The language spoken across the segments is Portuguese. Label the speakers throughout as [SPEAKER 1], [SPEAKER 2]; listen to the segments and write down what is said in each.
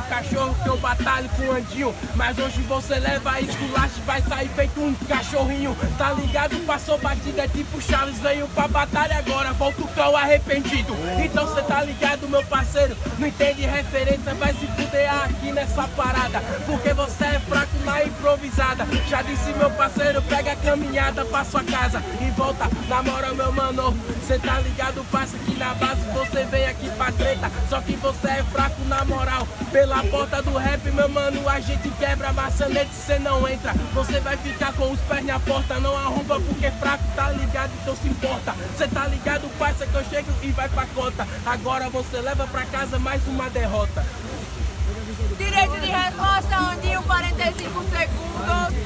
[SPEAKER 1] cachorro que eu batalho com o Andinho. Mas hoje você leva esculacho, vai sair feito um cachorrinho. Tá ligado? Passou batida tipo Charles, veio pra batalha agora, volta o cão arrependido. Então cê tá ligado, meu parceiro, não entende referência, vai se fuder aqui nessa parada, porque você é fraco na improvisada. Já disse, meu parceiro, pega a caminhada pra sua casa e volta. Na moral, meu mano, cê tá ligado, passa aqui na base, você vem aqui pra treta. Só que você é fraco na moral, pela porta do rap, meu mano, a gente quebra a maçaneta e cê não entra. Você vai ficar com os pés na porta, não arromba porque fraco, tá ligado, então se importa. Cê tá ligado, parça, que eu chego e vai pra conta. Agora você leva pra casa mais uma derrota.
[SPEAKER 2] Direito de resposta, Andinho, 45 segundos.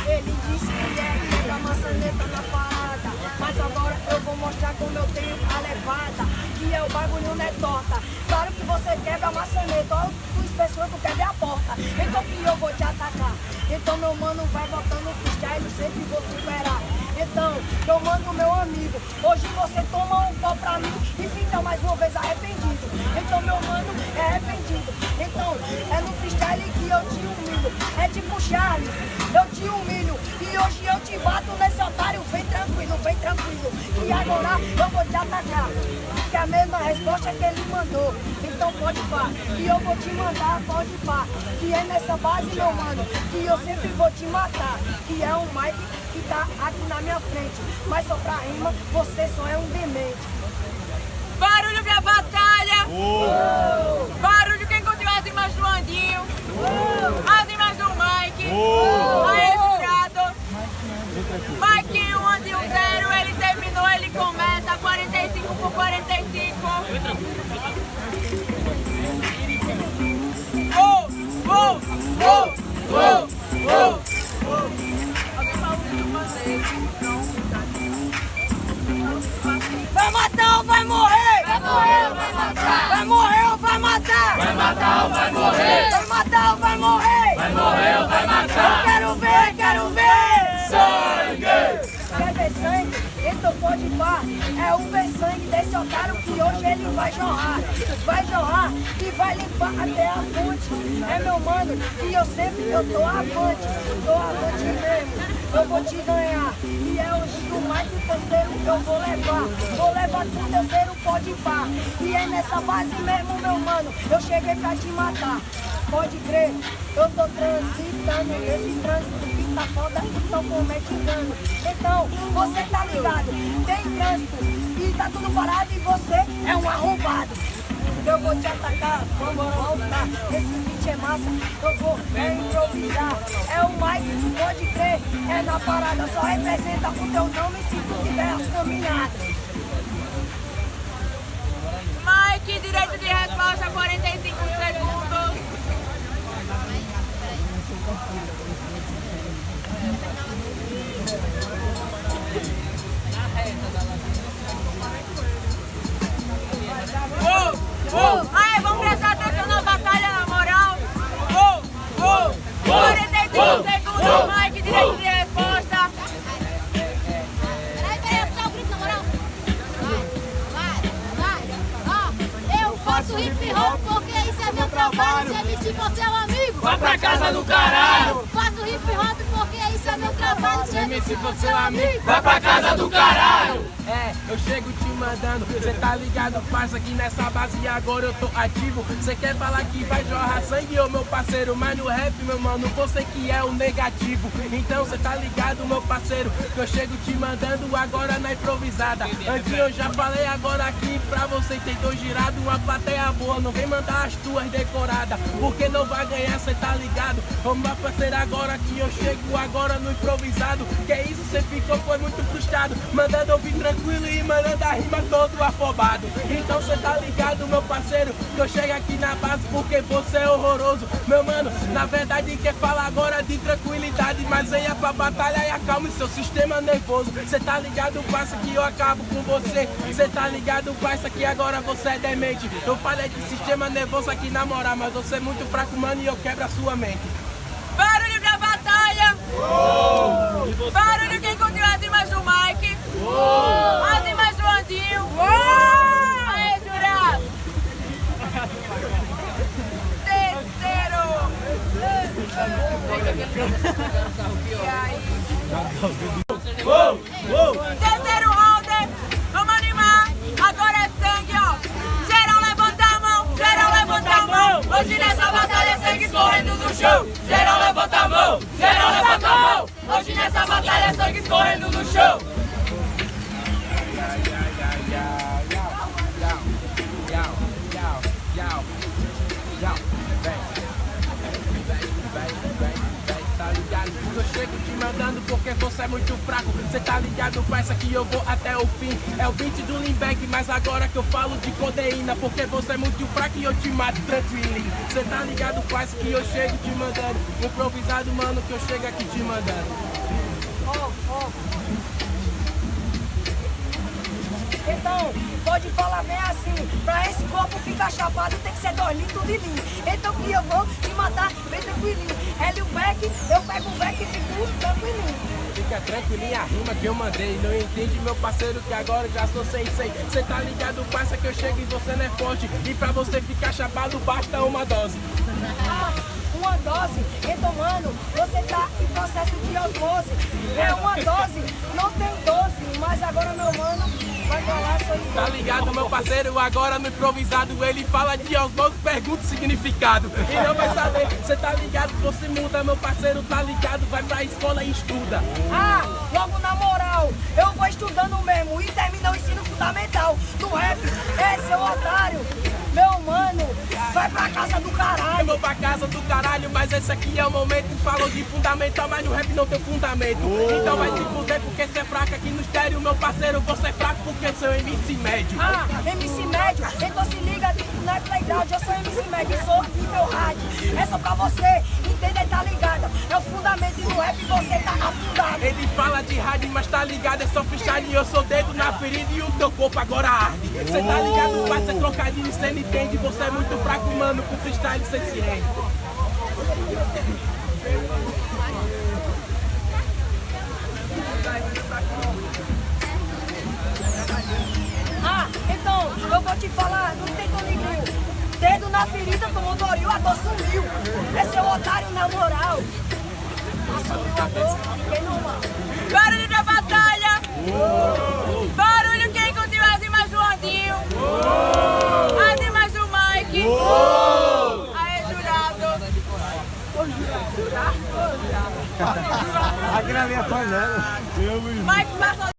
[SPEAKER 3] Ele disse que é da maçaneta na parada, mas agora eu vou mostrar como eu tenho a levada, que é o bagulho não é torta. Claro que você quebra a maçaneta, olha o espessor que quebra a porta, então que eu vou te atacar. Então meu mano vai botando o freestyle, sempre vou superar. Então, eu mando meu amigo, hoje você toma um pau pra mim e fica mais uma vez arrependido. Então meu mano é arrependido. Então, é no freestyle que eu te humilho. É tipo Charles, eu te humilho. E hoje eu te bato nesse otário, vem tranquilo. E agora eu vou te atacar, que é a mesma resposta que ele mandou. Então pode pá, que eu vou te mandar, pode pá. Que é nessa base, meu mano, que eu sempre vou te matar. Que é um Mike que tá aqui na minha frente, mas só pra rima, você só é um demente.
[SPEAKER 2] Barulho pra batalha! Barulho quem continua as rimas do Andinho! As rimas do Mike! Aí, jurado! Mike 1, Andinho 0, ele terminou, ele começa 45 por 45.
[SPEAKER 3] Vai matar ou vai morrer?
[SPEAKER 2] Vai morrer ou vai matar?
[SPEAKER 3] Vai morrer ou vai matar?
[SPEAKER 4] Vai matar ou vai morrer?
[SPEAKER 3] Vai matar ou vai morrer?
[SPEAKER 4] Vai morrer ou vai matar?
[SPEAKER 3] Quero ver!
[SPEAKER 4] Sangue!
[SPEAKER 3] Quer ver sangue? Então pode pá, é o ver sangue desse otário que hoje ele vai jorrar. Vai jorrar e vai limpar até a fonte. É meu mano, e eu sempre tô avante mesmo. Eu vou te ganhar, e é hoje o mais que terceiro que eu vou levar pro terceiro, pode pá. E é nessa base mesmo, meu mano, eu cheguei pra te matar. Pode crer, eu tô transitando nesse trânsito que tá foda, então comete engano. Então, você tá ligado, tem trânsito e tá tudo parado e você é um arrombado. Eu vou te atacar, vamos voltar, esse beat é massa, eu vou improvisar. É o Mike, pode crer, é na parada, só representa o teu nome se tu tiver as caminhadas.
[SPEAKER 2] Mike, direito de resposta, 45 segundos. Aí, vamos prestar atenção na batalha, na moral. 45 segundos, Mike, direito de resposta.
[SPEAKER 5] Peraí, eu o grito, na moral. Vai. Eu faço hip hop porque isso é meu trabalho. Se você é um amigo,
[SPEAKER 4] Vai pra casa do caralho!
[SPEAKER 5] faço hip hop porque isso é meu trabalho.
[SPEAKER 1] Se você é um amigo,
[SPEAKER 4] Vai pra casa do caralho!
[SPEAKER 1] é, eu chego te mandando, cê tá ligado, parça, aqui nessa base e agora eu tô ativo. Cê quer falar que vai jorrar sangue, ô meu parceiro, mas no rap, meu mano, você que é o negativo. Então cê tá ligado, meu parceiro, que eu chego te mandando agora na improvisada. Antes eu já falei agora aqui pra você, tentou girado, uma plateia boa, não vem mandar as tuas decoradas, porque não vai ganhar, cê tá ligado. Ô meu parceiro, agora que eu chego agora no improvisado, que é isso, cê ficou, foi muito frustrado, mandando ouvir tranquilo e mandando a rima todo afobado. Então cê tá ligado, meu parceiro, que eu chego aqui na base porque você é horroroso. Meu mano, na verdade quer falar agora de tranquilidade, mas venha pra batalha e acalme seu sistema nervoso. Cê tá ligado, parça, que eu acabo com você. Cê tá ligado, parça, que agora você é demente. Eu falei de sistema nervoso aqui na moral, mas você é muito fraco, mano, e eu quebro a sua mente.
[SPEAKER 2] Barulho pra Barulho quem curtiu as rimas do Mike. As rimas do Andinho. Aê, jurado. Terceiro. E aí? Terceiro round, vamos animar, agora é sangue, ó. Geral levanta a mão, geral levanta a mão. Hoje nessa batalha é sangue escorrendo no chão. Geral levanta a mão, geral levanta a mão. Hoje nessa batalha é sangue escorrendo no chão.
[SPEAKER 1] Eu chego te mandando porque você é muito fraco. Cê tá ligado, parça, que eu vou até o fim. É o beat do Limbeck, mas agora que eu falo de codeína, porque você é muito fraco e eu te mato tranquilinho. Cê tá ligado, parça, que eu chego te mandando. Improvisado, mano, que eu chego aqui te mandando.
[SPEAKER 3] Então, pode falar bem assim, pra esse corpo ficar chapado tem que ser 2 litros de linho. Então que eu vou te matar bem tranquilinho. Hélio Beck, eu pego o Beck e fico tranquilinho.
[SPEAKER 1] Fica tranquilinho a rima que eu mandei. Não entende, meu parceiro, que agora eu já sou sensei. Cê tá ligado, parça, que eu chego e você não é forte. E pra você ficar chapado basta uma dose.
[SPEAKER 3] Uma dose, então mano, você tá em processo de osmose. É uma dose, não tem 12, mas agora meu mano vai falar sobre.
[SPEAKER 1] Tá ligado, meu parceiro, agora no improvisado ele fala de osmose, pergunta o significado e não vai saber, cê tá ligado, você muda, meu parceiro, tá ligado, vai pra escola e estuda.
[SPEAKER 3] Ah, logo na moral, eu vou estudando mesmo e termino o ensino fundamental do rap, seu otário, meu mano, vai pra casa do caralho.
[SPEAKER 1] Eu vou pra casa do caralho, mas esse aqui é o momento. Falou de fundamental, mas no rap não tem fundamento. Então vai se fuder porque cê é fraco aqui no estéreo, meu parceiro, você é fraco porque sou MC médio.
[SPEAKER 3] Ah, MC médio, então se liga, não é playground, eu sou MC médio, sou nível hard. É só pra você entender, tá ligado? É o fundamento e no rap você tá afundado.
[SPEAKER 1] Ele fala de hard, mas tá ligado, é só freestyle. Eu sou dedo na ferida e o teu corpo agora arde. Cê tá ligado, vai ser trocadilho, cê não entende. Você é muito fraco, mano, com freestyle cê se rende.
[SPEAKER 3] Ah, então, eu vou te falar, não tem Toninho. Dedo na ferida, tomou Doril, a dor sumiu. É seu otário na moral. Assumiu a dor, fiquei normal.
[SPEAKER 2] Barulho da batalha. Barulho quem curtiu as rimas do Andinho. As rimas do Mike. Aê, jurado.
[SPEAKER 6] Aqui na minha panela.
[SPEAKER 2] Mike passou.